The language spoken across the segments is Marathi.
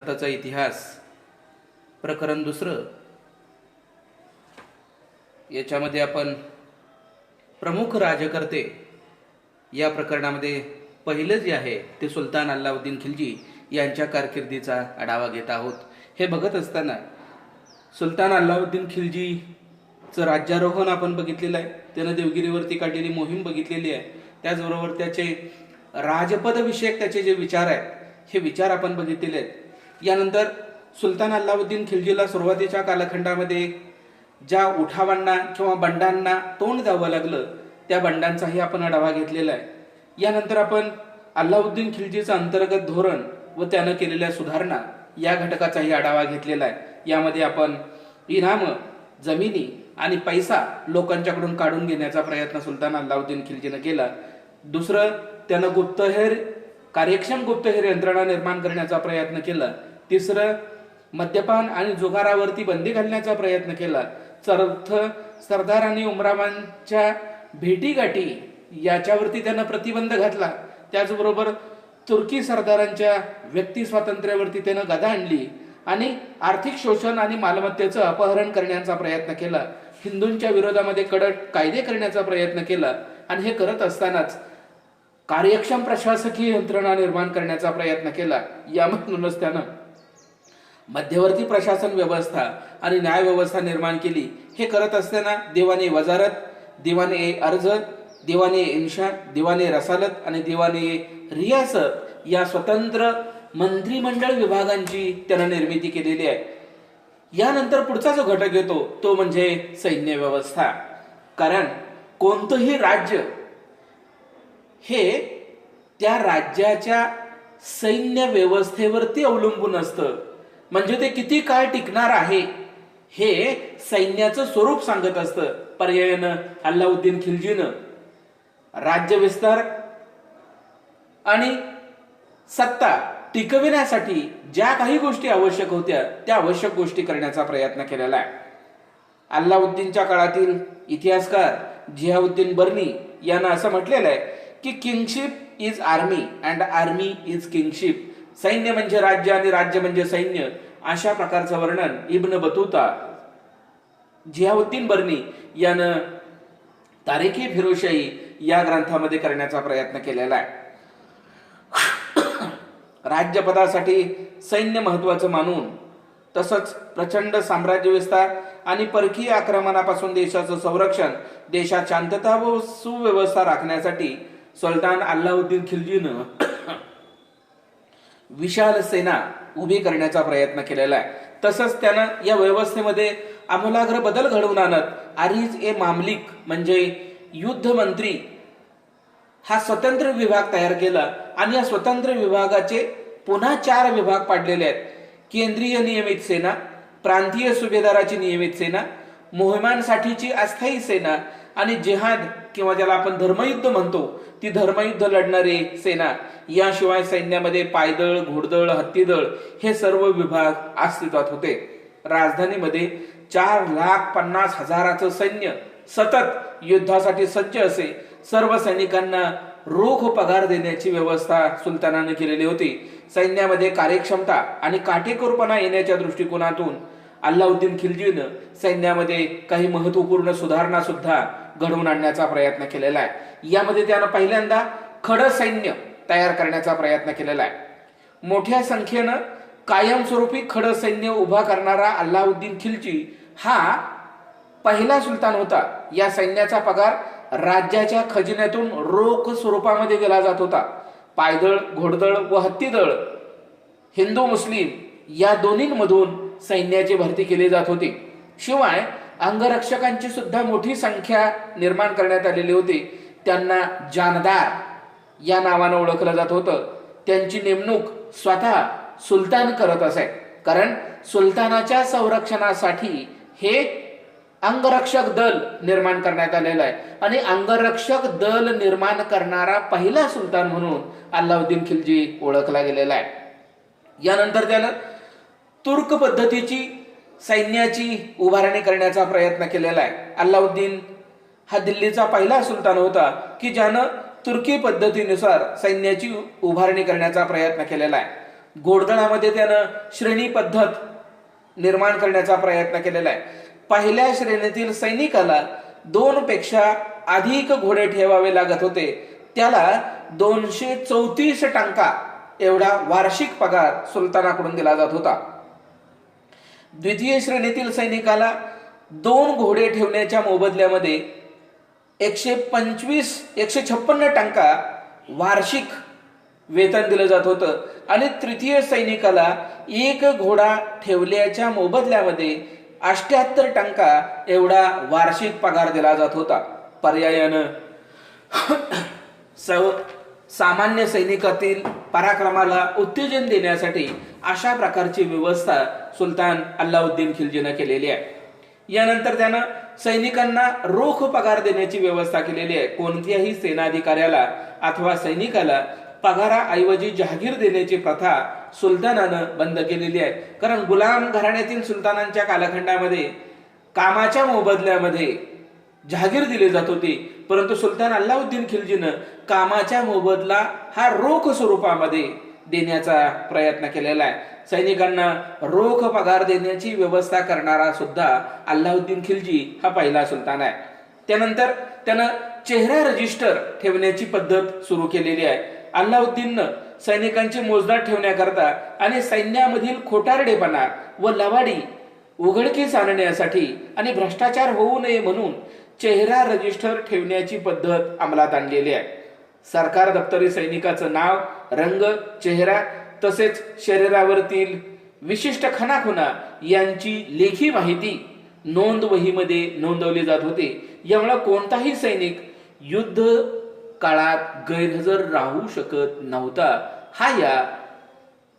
भारताचा इतिहास प्रकरण दुसरं. याच्यामध्ये आपण प्रमुख राजकर्ते या प्रकरणामध्ये पहिलं जे आहे ते सुलतान अल्लाउद्दीन खिलजी यांच्या कारकिर्दीचा आढावा घेत आहोत. हे बघत असताना सुलतान अल्लाउद्दीन खिलजीचं राज्यारोहण आपण बघितलेलं आहे. त्यानं देवगिरीवरती काढलेली मोहीम बघितलेली आहे. त्याचबरोबर त्याचे राजपद विषयक त्याचे जे विचार आहेत हे विचार आपण बघितलेले आहेत. यानंतर सुलतान अल्लाउद्दीन खिलजीला सुरुवातीच्या कालखंडामध्ये ज्या उठावांना किंवा बंडांना तोंड द्यावं लागलं त्या बंडांचाही आपण आढावा घेतलेला आहे. यानंतर आपण अल्लाउद्दीन खिलजीचं अंतर्गत धोरण व त्यानं केलेल्या सुधारणा या घटकाचाही आढावा घेतलेला आहे. यामध्ये आपण इनाम, जमिनी आणि पैसा लोकांच्याकडून काढून घेण्याचा प्रयत्न सुलतान अल्लाउद्दीन खिलजीनं केला. दुसरं, त्यानं गुप्तहेर, कार्यक्षम गुप्तहेर यंत्रणा निर्माण करण्याचा प्रयत्न केला. तिसरं, मद्यपान आणि जुगारावरती बंदी घालण्याचा प्रयत्न केला. चौथं, सरदार आणि उमरावांच्या भेटीगाठी याच्यावरती त्यानं प्रतिबंध घातला. त्याचबरोबर तुर्की सरदारांच्या व्यक्ती स्वातंत्र्यावरती त्यानं गदा आणली आणि आर्थिक शोषण आणि मालमत्तेचं अपहरण करण्याचा प्रयत्न केला. हिंदूंच्या विरोधामध्ये कडक कायदे करण्याचा प्रयत्न केला आणि हे करत असतानाच कार्यक्षम प्रशासकीय यंत्रणा निर्माण करण्याचा प्रयत्न केला. यामधूनच त्यानं मध्यवर्ती प्रशासन व्यवस्था आणि न्याय व्यवस्था निर्माण केली. हे करत असताना दिवाने वजारत, दिवाने अर्ज, दिवाने इन्शा, दिवाने रसालत आणि दिवाने रियासत या स्वतंत्र मंत्रिमंडळ विभागांची त्यानं निर्मिती केलेली आहे. यानंतर पुढचा जो घटक येतो तो म्हणजे सैन्य व्यवस्था. कारण कोणतंही राज्य हे त्या राज्याच्या सैन्य व्यवस्थेवरती अवलंबून असतं. म्हणजे ते किती काळ टिकणार आहे हे सैन्याचं स्वरूप सांगत असतं. पर्यायानं अल्लाउद्दीन खिलजीनं राज्य विस्तार आणि सत्ता टिकविण्यासाठी ज्या काही गोष्टी आवश्यक होत्या त्या आवश्यक गोष्टी करण्याचा प्रयत्न केलेला आहे. अल्लाउद्दीनच्या काळातील इतिहासकार जियाउद्दीन बर्नी यानं असं म्हटलेलं आहे की kingship is army and army is kingship. सैन्य म्हणजे राज्य आणि राज्य म्हणजे सैन्य, अशा प्रकारचं वर्णन इब्न बतूता, जियाउद्दीन बर्नी यानं तारीखी फिरोशाही या ग्रंथामध्ये करण्याचा प्रयत्न केलेला आहे. राज्यपदासाठी सैन्य महत्वाचं मानून तसंच प्रचंड साम्राज्य विस्तार आणि परकीय आक्रमणापासून देशाचं संरक्षण, देशात शांतता व सुव्यवस्था राखण्यासाठी सुलतान अल्लाउद्दीन खिलजीनं विशाल सेना उभी करण्याचा प्रयत्न केलेला आहे. तसंच त्यानं या व्यवस्थेमध्ये आमूलाग्र बदल घडवून आणत आरिज ए मामलिक म्हणजे युद्ध मंत्री हा स्वतंत्र विभाग तयार केला आणि या स्वतंत्र विभागाचे पुन्हा 4 विभाग पाडलेले आहेत. केंद्रीय नियमित सेना, प्रांतीय सुभेदाराची नियमित सेना, मोहिमांसाठीची अस्थायी सेना आणि जिहाद किंवा ज्याला आपण धर्मयुद्ध म्हणतो ती धर्मयुद्ध लढणारी सेना. याशिवाय सैन्यामध्ये पायदळ, घोडदळ, हत्तीदळ हे सर्व विभाग अस्तित्वात होते. राजधानीमध्ये 4,50,000चं सैन्य सतत युद्धासाठी सज्ज असे. सर्व सैनिकांना रोख पगार देण्याची व्यवस्था सुलतानाने केलेली होती. सैन्यामध्ये कार्यक्षमता आणि काटेकोरपणा येण्याच्या दृष्टिकोनातून अल्लाउद्दीन खिलजीनं सैन्यामध्ये काही महत्वपूर्ण सुधारणा सुद्धा घडवून आणण्याचा प्रयत्न केलेला आहे. यामध्ये त्यानं पहिल्यांदा खडं सैन्य तयार करण्याचा प्रयत्न केलेला आहे. मोठ्या संख्येनं कायमस्वरूपी खडं सैन्य उभा करणारा अल्लाउद्दीन खिलजी हा पहिला सुलतान होता. या सैन्याचा पगार राज्याच्या खजिन्यातून रोख स्वरूपामध्ये दिला जात होता. पायदळ, घोडदळ व हत्तीदळ हिंदू मुस्लिम या दोन्हींमधून सैन्याची भरती केली जात होती. शिवाय अंगरक्षकांची सुद्धा मोठी संख्या निर्माण करण्यात आलेली होती. त्यांना जानदार या नावानं ओळखलं जात होतं. त्यांची नेमणूक स्वतः सुलतान करत असे. कारण सुलतानाच्या संरक्षणासाठी हे अंगरक्षक दल निर्माण करण्यात आलेलं आहे आणि अंगरक्षक दल निर्माण करणारा पहिला सुलतान म्हणून अल्लाउद्दीन खिलजी ओळखला गेलेला आहे. यानंतर त्यानं तुर्क पद्धतीची सैन्याची उभारणी करण्याचा प्रयत्न केलेला आहे. अल्लाउद्दीन हा दिल्लीचा पहिला सुलतान होता की ज्यानं तुर्की पद्धतीनुसार सैन्याची उभारणी करण्याचा प्रयत्न केलेला आहे. घोडदळामध्ये त्यानं श्रेणी पद्धत निर्माण करण्याचा प्रयत्न केलेला आहे. पहिल्या श्रेणीतील सैनिकाला 2 पेक्षा अधिक घोडे ठेवावे लागत होते. त्याला 234 टंका एवढा वार्षिक पगार सुलतानाकडून दिला जात होता. द्वितीय श्रेणीतील सैनिकाला 2 घोडे ठेवण्याच्या मोबदल्यामध्ये 156 टंका वार्षिक वेतन दिलं जात होतं आणि तृतीय सैनिकाला 1 घोडा ठेवल्याच्या मोबदल्यामध्ये 78 टंका एवढा वार्षिक पगार दिला जात होता. पर्यायानं सामान्य सैनिकातील पराक्रमाला उत्तेजन देण्यासाठी अशा प्रकारची व्यवस्था सुलतान अल्लाउद्दीन खिल्जीनं केलेली आहे. यानंतर त्यानं सैनिकांना रोख पगार देण्याची व्यवस्था केलेली आहे. कोणत्याही सेनाधिकाऱ्याला अथवा सैनिकाला पगाराऐवजी जहागीर देण्याची प्रथा सुलतानानं बंद केलेली आहे. कारण गुलाम घराण्यातील सुलतानांच्या कालखंडामध्ये कामाच्या मोबदल्यामध्ये जहागीर दिली जात होती, परंतु सुलतान अल्लाउद्दीन खिल्जीनं कामाच्या मोबदला हा रोख स्वरूपामध्ये देण्याचा प्रयत्न केलेला आहे. सैनिकांना रोख पगार देण्याची व्यवस्था करणारा सुद्धा अल्लाउद्दीन खिल्जी हा पहिला सुलतान आहे. त्यानंतर त्यानं चेहरा रजिस्टर ठेवण्याची पद्धत सुरू केलेली आहे. अल्लाउद्दीननं सैनिकांची मोजदाद ठेवण्याकरता आणि सैन्यामधील खोटारडेपणा व लवाडी उघडकीस आणण्यासाठी आणि भ्रष्टाचार होऊ नये म्हणून चेहरा रजिस्टर ठेवण्याची पद्धत अंमलात आणलेली आहे. सरकार दप्तरी सैनिकाचं नाव, रंग, चेहरा तसेच शरीरावरील विशिष्ट खणाखुणा यांची लेखी माहिती नोंद वहीमध्ये नोंदवली जात होती. यामुळे कोणताही सैनिक युद्ध काळात गैरहजर राहू शकत नव्हता. हा या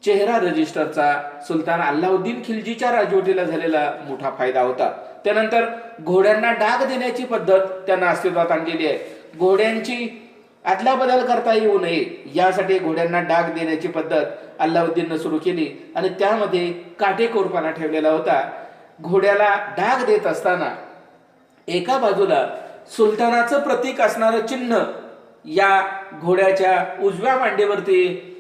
चेहरा रजिस्टरचा सुलतान अल्लाउद्दीन खिल्जीच्या राजवटीला झालेला मोठा फायदा होता. त्यानंतर घोड्यांना डाग देण्याची पद्धत त्यांना अस्तित्वात आणलेली आहे. घोड्यांची आदला बदल करता येऊ नये यासाठी घोड्यांना डाग देण्याची पद्धत अल्लाउद्दीननं सुरू केली आणि त्यामध्ये काटेकोरपणा ठेवलेला होता. घोड्याला डाग देत असताना एका बाजूला सुलतानाचं प्रतीक असणारं चिन्ह या घोड्याच्या उजव्या मांडीवरती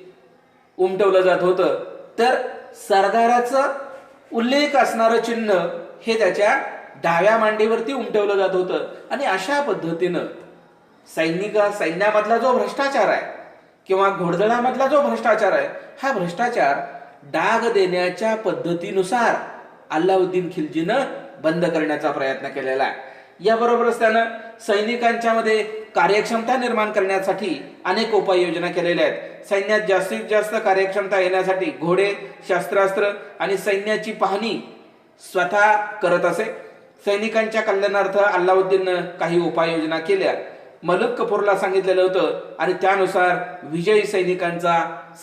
उमटवलं जात होतं, तर सरदाराचा उल्लेख असणारं चिन्ह हे त्याच्या डाव्या मांडीवरती उमटवलं जात होतं. आणि अशा पद्धतीनं सैन्यामधला जो भ्रष्टाचार आहे किंवा घोडदळामधला जो भ्रष्टाचार आहे हा भ्रष्टाचार डाग देण्याच्या पद्धतीनुसार अल्लाउद्दीन खिल्जीनं बंद करण्याचा प्रयत्न केलेला आहे. याबरोबरच त्यानं सैनिकांच्या मध्ये कार्यक्षमता निर्माण करण्यासाठी अनेक उपाययोजना केलेल्या आहेत. सैन्यात जास्तीत जास्त कार्यक्षमता येण्यासाठी घोडे, शस्त्रास्त्र आणि सैन्याची पाहणी स्वतः करत असे. सैनिकांच्या कल्याणार्थ अल्लाउद्दीननं काही उपाययोजना केल्या. मलक कपूरला सांगितलेलं होतं आणि त्यानुसार विजयी सैनिकांचा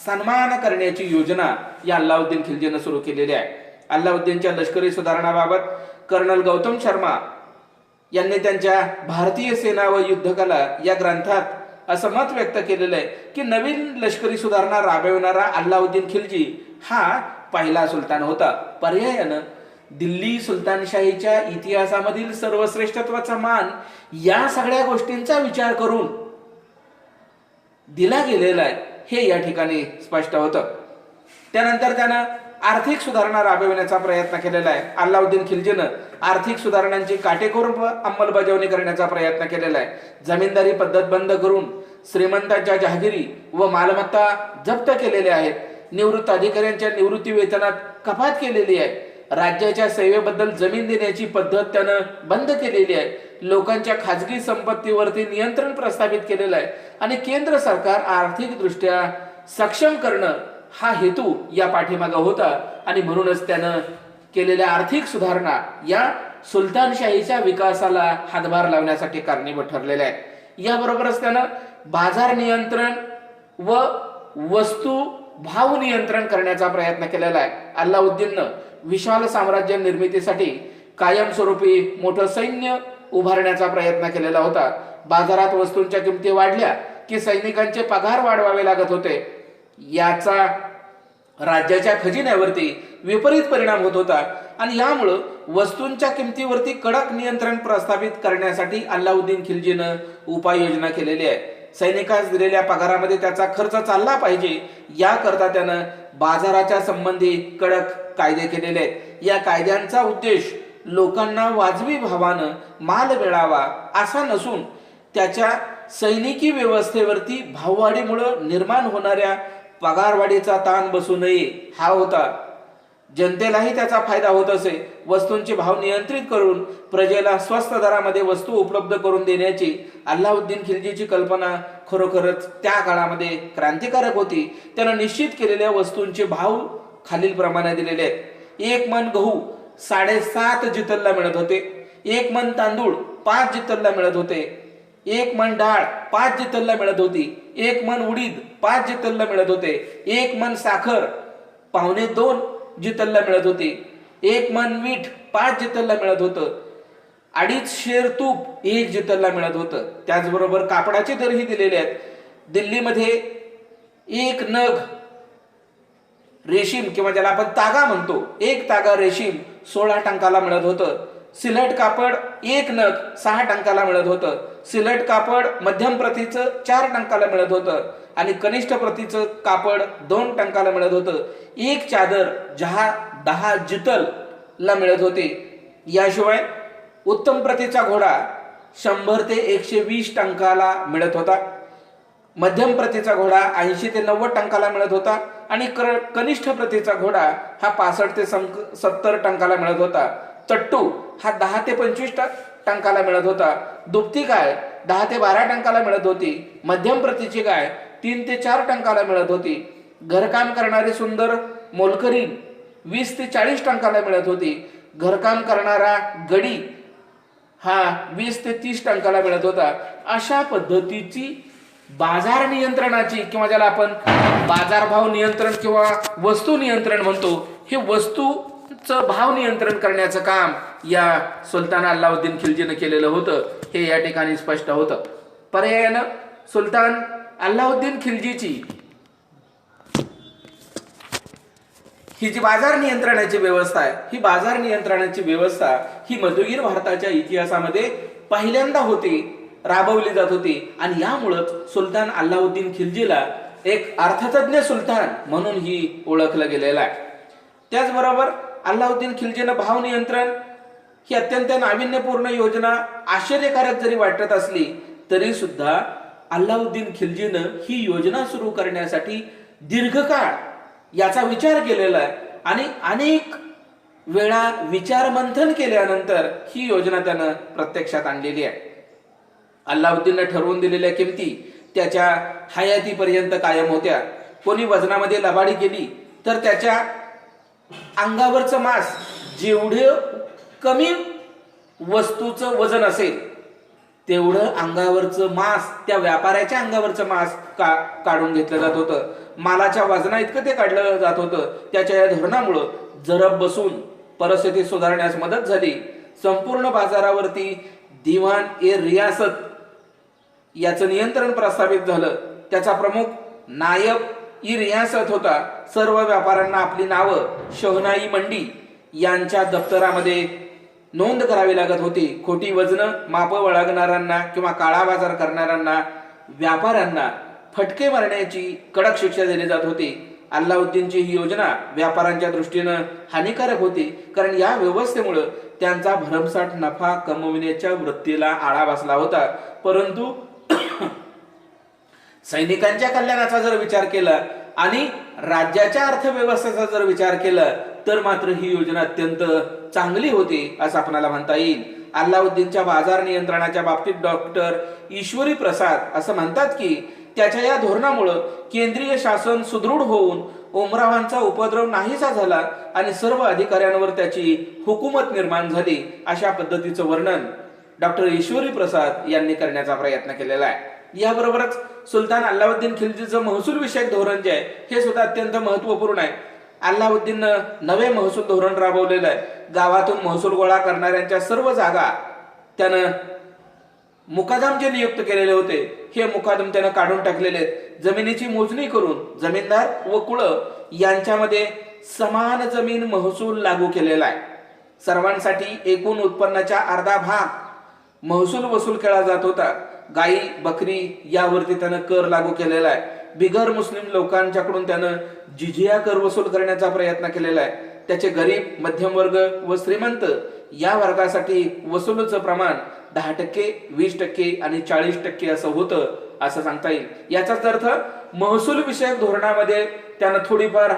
सन्मान करण्याची योजना या अल्लाउद्दीन खिल्जीनं सुरू केलेली आहे. अल्लाउद्दीनच्या लष्करी सुधारणाबाबत कर्नल गौतम शर्मा यांनी त्यांच्या भारतीय सेना व युद्धकला या ग्रंथात असं मत व्यक्त केलेलं आहे की नवीन लष्करी सुधारणा राबविणारा अल्लाउद्दीन खिल्जी हा पहिला सुलतान होता. पर्यायानं दिल्ली सुलतानशाहीच्या इतिहासामधील सर्वश्रेष्ठत्वाचा मान या सगळ्या गोष्टींचा विचार करून दिला गेलेला आहे हे या ठिकाणी स्पष्ट होतं. त्यानंतर त्यानं आर्थिक सुधारणा राबविण्याचा प्रयत्न केलेला आहे. अल्लाउद्दीन खिल्जीनं आर्थिक सुधारणांची काटेकोर अंमलबजावणी करण्याचा प्रयत्न केलेला आहे. जमीनदारी पद्धत बंद करून श्रीमंतांच्या जहागिरी व मालमत्ता जप्त केलेल्या आहेत. निवृत्त अधिकाऱ्यांच्या निवृत्ती वेतनात कपात केलेली आहे. राज्याच्या सेवेबद्दल जमीन देण्याची पद्धत त्यानं बंद केलेली आहे. लोकांच्या खाजगी संपत्तीवरती नियंत्रण प्रस्थापित केलेलं आहे आणि केंद्र सरकार आर्थिक दृष्ट्या सक्षम करणं हा हेतू या पाठीमागे होता आणि म्हणूनच त्यानं केलेल्या आर्थिक सुधारणा या सुलतानशाहीच्या विकासाला हातभार लावण्यासाठी कारणीभूत ठरलेल्या आहेत. याबरोबरच त्यानं बाजार नियंत्रण व वस्तू भाव नियंत्रण करण्याचा प्रयत्न केलेला आहे. अल्लाउद्दीननं विशाल साम्राज्य निर्मितीसाठी कायमस्वरूपी मोठं सैन्य उभारण्याचा प्रयत्न केलेला होता. बाजारात वस्तूंच्या किमती वाढल्या की सैनिकांचे पगार वाढवावे लागत होते. याचा राज्याच्या खजिन्यावरती विपरीत परिणाम होत होता आणि यामुळं वस्तूंच्या किमतीवरती कडक नियंत्रण प्रस्थापित करण्यासाठी अल्लाउद्दीन खिल्जीनं उपाययोजना केलेली आहे. सैनिकास दिलेल्या पगारामध्ये त्याचा खर्च चालला पाहिजे, याकरता त्यानं बाजाराच्या संबंधी कडक कायदे केलेले आहेत. या कायद्यांचा उद्देश लोकांना वाजवी भावानं माल मिळावा असा नसून त्याच्या सैनिकी व्यवस्थेवरती भाववाढीमुळे निर्माण होणाऱ्या पगारवाढीचा ताण बसू नये हा होता. जनतेलाही त्याचा फायदा होत असे. वस्तूंचे भाव नियंत्रित करून प्रजेला स्वस्त दरामध्ये वस्तू उपलब्ध करून देण्याची अल्लाउद्दीन खिल्जीची कल्पना खरोखरच त्या काळामध्ये क्रांतिकारक होती. त्यानं निश्चित केलेल्या वस्तूंचे भाव खालील प्रमाणे दिलेले आहेत. 1 मन गहू 7.5 जितलला मिळत होते. 1 मन तांदूळ 5 जितलला मिळत होते. 1 मन डाळ 5 जितलला मिळत होती. 1 मन उडीद 5 जितलला मिळत होते. 1 मन साखर 1.25 जितलला मिळत होती. 1 मन मीठ 5 जितलला मिळत होतं. 2.5 शेर तूप 1 जितलला मिळत होतं. त्याचबरोबर कापडाचे दरही दिलेले आहेत. दिल्लीमध्ये 1 नग रेशीम किंवा ज्याला आपण तागा म्हणतो, 1 तागा रेशीम 16 टंकाला मिळत होतं. सिलट कापड 1 नग 6 टंकाला मिळत होतं. सिलट कापड मध्यम प्रतीचं 4 टंकाला मिळत होतं आणि कनिष्ठ प्रतीचं कापड 2 टंकाला मिळत होतं. 1 चादर 10 जितल ला मिळत होते. याशिवाय उत्तम प्रतीचा घोडा 100 ते 120 टंकाला मिळत होता. मध्यम प्रतीचा घोडा 80 ते 90 टंकाला मिळत होता आणि कनिष्ठ प्रतीचा घोडा हा 65 ते 70 टंकाला मिळत होता. तट्टू हा 10 ते 25 टंकाला मिळत होता. दुभती गाय 10 ते 12 टंकाला मिळत होती. मध्यम प्रतीची गाय 3 ते 4 टंकाला मिळत होती. घरकाम करणारी सुंदर मोलकरीण 20 ते 40 टंकाला मिळत होती. घरकाम करणारा गडी हा 20 ते 30 टंकाला मिळत होता. अशा पद्धतीची बाजार नियंत्रणाची किंवा ज्याला आपण बाजारभाव नियंत्रण किंवा वस्तू नियंत्रण म्हणतो, हे वस्तूचं भाव नियंत्रण करण्याचं काम या सुलतान अल्लाउद्दीन खिल्जीनं केलेलं होतं, हे या ठिकाणी स्पष्ट होतं. पर्यायानं सुलतान अल्लाउद्दीन खिल्जीची ही जी बाजार नियंत्रणाची व्यवस्था आहे, ही बाजार नियंत्रणाची व्यवस्था ही मध्ययुगीन भारताच्या इतिहासामध्ये पहिल्यांदा होती, राबवली जात होती आणि यामुळेच सुलतान अल्लाउद्दीन खिल्जीला एक अर्थतज्ञ सुलतान म्हणून ही ओळखलं गेलेलं आहे. त्याचबरोबर अल्लाउद्दीन खिल्जीनं भाव नियंत्रण ही अत्यंत नाविन्यपूर्ण योजना आश्चर्यकारक जरी वाटत असली तरी सुद्धा अल्लाउद्दीन खिल्जीनं ही योजना सुरू करण्यासाठी दीर्घकाळ याचा विचार केलेला आहे आणि अनेक वेळा विचार मंथन केल्यानंतर ही योजना त्यानं प्रत्यक्षात आणलेली आहे. अल्लाउद्दीनने ठरवून दिलेल्या किमती त्याच्या हयातीपर्यंत कायम होत्या. कोणी वजनामध्ये लबाडी केली तर त्याच्या अंगावरचं मांस जेवढे कमी वस्तूचं वजन असेल तेवढं अंगावरचं मांस त्या व्यापाऱ्याच्या अंगावरचं मांस काढून घेतलं जात होतं. मालाच्या वजना इतकं ते काढलं जात होतं. त्याच्या या धोरणामुळं जरब बसून परिस्थिती सुधारण्यास मदत झाली. संपूर्ण बाजारावरती दिवान ए रियासत याचं नियंत्रण प्रस्थापित झालं. त्याचा प्रमुख नायब ई रियासत होता. सर्व व्यापाऱ्यांना आपली नावं शहनाई मंडी यांच्या दप्तरामध्ये नोंद करावी लागत होती. खोटी वजनं माप वळगणाऱ्यांना किंवा काळा बाजार करणाऱ्यांना व्यापाऱ्यांना फटके मारण्याची कडक शिक्षा दिली जात होती. अल्लाउद्दीनची ही योजना व्यापाऱ्यांच्या दृष्टीनं हानिकारक होती, कारण या व्यवस्थेमुळे त्यांचा भरमसाठ नफा कमविण्याच्या वृत्तीला आळा बसला होता. परंतु सैनिकांच्या कल्याणाचा जर विचार केला आणि राज्याच्या अर्थव्यवस्थेचा जर विचार केला तर मात्र ही योजना अत्यंत चांगली होती असं आपल्याला म्हणता येईल. अल्लाउद्दीनच्या बाजार नियंत्रणाच्या बाबतीत डॉक्टर ईश्वरी प्रसाद असं म्हणतात की त्याच्या या धोरणामुळे केंद्रीय शासन सुदृढ होऊन उमरावांचा उपद्रव नाहीसा झाला आणि सर्व अधिकाऱ्यांवर त्याची हुकूमत निर्माण झाली. अशा पद्धतीचं वर्णन डॉक्टर ईश्वरी प्रसाद यांनी करण्याचा प्रयत्न केलेला आहे. याबरोबरच सुलतान अल्लाउद्दीन खिल्जीचं महसूल विषयक धोरण जे आहे हे सुद्धा अत्यंत महत्वपूर्ण आहे. अल्लाउद्दीननं नवे महसूल धोरण राबवलेलं आहे. गावातून महसूल गोळा करणाऱ्यांच्या सर्व जागा त्यानं मुकादम जे नियुक्त केलेले होते हे मुकादम त्यानं काढून टाकलेले आहेत. जमिनीची मोजणी करून जमीनदार व कुळ यांच्यामध्ये समान जमीन महसूल लागू केलेला आहे. सर्वांसाठी एकूण उत्पन्नाच्या अर्धा भाग महसूल वसूल केला जात होता. गाई बकरी यावरती त्यानं कर लागू केलेला आहे. बिगर मुस्लिम लोकांच्याकडून त्यानं जिजिया कर वसूल करण्याचा प्रयत्न केलेला आहे. त्याचे गरीब, मध्यम वर्ग व श्रीमंत या वर्गासाठी वसुलीचं प्रमाण 10%, 20% आणि 40% असं होतं असं सांगता येईल. याचाच अर्थ महसूल विषयक धोरणामध्ये त्यानं थोडीफार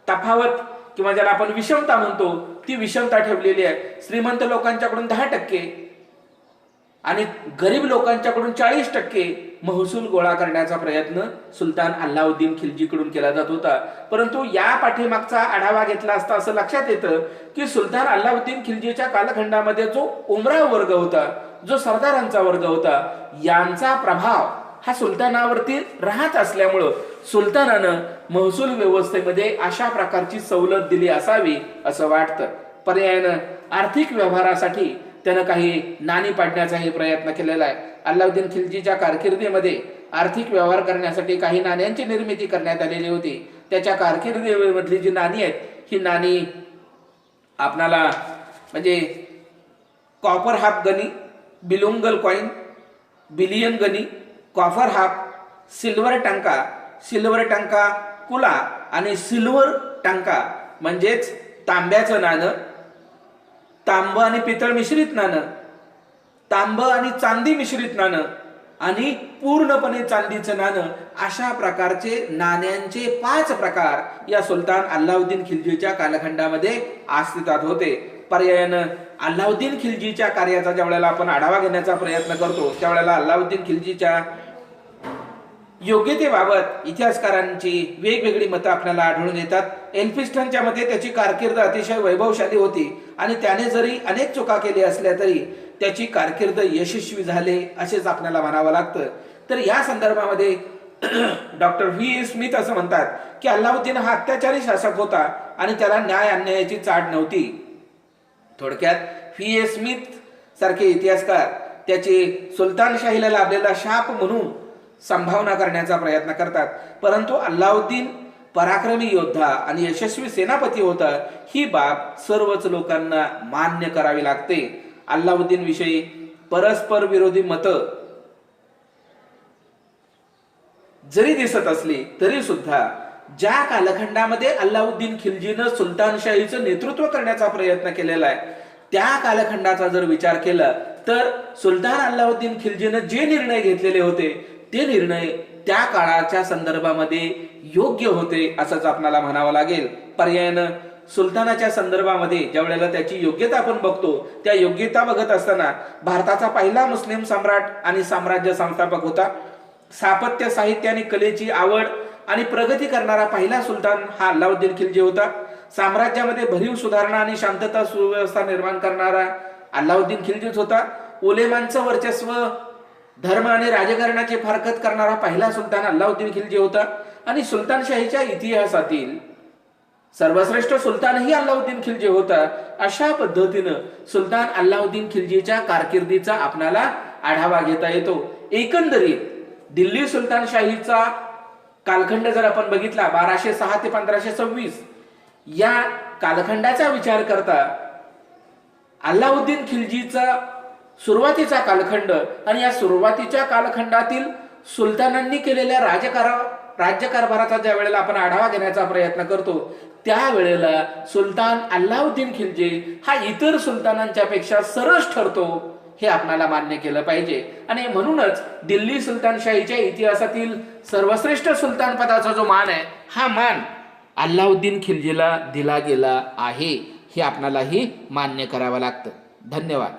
तफावत किंवा ज्याला आपण विषमता म्हणतो ती विषमता ठेवलेली आहे. श्रीमंत लोकांच्याकडून 10% आणि गरीब लोकांच्याकडून 40% महसूल गोळा करण्याचा प्रयत्न सुलतान अल्लाउद्दीन खिलजीकडून केला जात होता. परंतु या पाठीमागचा आढावा घेतला असता असं लक्षात येतं की सुलतान अल्लाउद्दीन खिलजीच्या कालखंडामध्ये जो उमराव वर्ग होता, जो सरदारांचा वर्ग होता, यांचा प्रभाव हा सुलतानावरती राहत असल्यामुळं सुलतानानं महसूल व्यवस्थेमध्ये अशा प्रकारची सवलत दिली असावी असं वाटतं. पर्यायानं आर्थिक व्यवहारासाठी त्यानं काही नाणी पाडण्याचाही प्रयत्न केलेला आहे. अल्लाउद्दीन खिलजीच्या कारकिर्दीमध्ये आर्थिक व्यवहार करण्यासाठी काही नाण्यांची निर्मिती करण्यात आलेली होती. त्याच्या कारकिर्दीमधली जी नाणी आहेत ही नाणी आपणाला म्हणजे कॉपर हाफ गनी, बिलुंगल कॉइन, बिलियन गनी, कॉपर हाफ, सिल्वर टंका कुला आणि सिल्वर टंका म्हणजेच तांब्याचं नाणं, तांब आणि पितळ मिश्रित नाणं, तांब आणि चांदी मिश्रित नाणं आणि पूर्णपणे चांदीचं नाणं, अशा प्रकारचे नाण्यांचे 5 प्रकार या सुलतान अल्लाउद्दीन खिलजीच्या कालखंडामध्ये अस्तित्वात होते. पर्यायानं अल्लाउद्दीन खिलजीच्या कार्याचा ज्या वेळेला आपण आढावा घेण्याचा प्रयत्न करतो त्यावेळेला अल्लाउद्दीन खिलजीच्या योग्यतेबाबत इतिहासकारांची वेगवेगळी मतं आपल्याला आढळून येतात. एल्फिस्टनच्या मते त्याची कारकीर्द अतिशय वैभवशाली होती आणि त्याने जरी अनेक चुका केल्या असल्या तरी त्याची कारकीर्द यशस्वी झाले असेच आपल्याला म्हणावं लागतं. तर या संदर्भामध्ये डॉक्टर व्ही स्मिथ असं म्हणतात की अल्लाउद्दीन हा अत्याचारी शासक होता आणि त्याला न्याय अन्यायाची चाड नव्हती. थोडक्यात व्ही स्मिथ सारखे इतिहासकार त्याची सुलतानशाहीला लाभलेला शाप म्हणून संभावना करण्याचा प्रयत्न करतात. परंतु अल्लाउद्दीन पराक्रमी योद्धा आणि यशस्वी सेनापती होता ही बाब सर्वच लोकांना मान्य करावी लागते. अल्लाउद्दीन विषयी परस्पर विरोधी मतं जरी दिसत असली तरी सुद्धा ज्या कालखंडामध्ये अल्लाउद्दीन खिलजीनं सुलतानशाहीचं नेतृत्व करण्याचा प्रयत्न केलेला आहे त्या कालखंडाचा जर विचार केला तर सुलतान अल्लाउद्दीन खिलजीनं जे निर्णय घेतलेले होते ते निर्णय त्या काळाच्या संदर्भामध्ये योग्य होते असंच आपल्याला म्हणावं लागेल. पर्यायानं सुलतानाच्या संदर्भामध्ये ज्या वेळेला त्याची योग्यता आपण बघतो त्या योग्यता बघत असताना भारताचा पहिला मुस्लिम सम्राट आणि साम्राज्य संस्थापक होता. स्थापत्य साहित्य आणि कलेची आवड आणि प्रगती करणारा पहिला सुलतान हा अल्लाउद्दीन खिलजी होता. साम्राज्यामध्ये भरीव सुधारणा आणि शांतता सुव्यवस्था निर्माण करणारा अल्लाउद्दीन खिलजीच होता. उलेमांचं वर्चस्व, धर्म आणि राजकारणाची फारकत करणारा पहिला सुलतान अल्लाउद्दीन खिलजी होता आणि सुलतानशाहीच्या इतिहासातील सर्वश्रेष्ठ सुलतानही अल्लाउद्दीन खिलजी होता. अशा पद्धतीनं सुलतान अल्लाउद्दीन खिलजीच्या कारकिर्दीचा आपणाला आढावा घेता येतो. एकंदरीत दिल्ली सुलतानशाहीचा कालखंड जर आपण बघितला 1206 ते 1526 या कालखंडाचा विचार करता अल्लाउद्दीन खिलजीचा सुरुवातीचा कालखंड आणि या सुरुवातीच्या कालखंडातील सुलतानांनी केलेल्या राज्यकारभाराचा ज्या वेळेला आपण आढावा घेण्याचा प्रयत्न करतो त्यावेळेला सुलतान अल्लाउद्दीन खिलजी हा इतर सुलतानांच्या पेक्षा सरस ठरतो हे आपल्याला मान्य केलं पाहिजे. आणि म्हणूनच दिल्ली सुलतानशाहीच्या इतिहासातील सर्वश्रेष्ठ सुलतान पदाचा जो मान आहे हा मान अल्लाउद्दीन खिलजीला दिला गेला आहे हे आपल्यालाही मान्य करावं लागतं. धन्यवाद.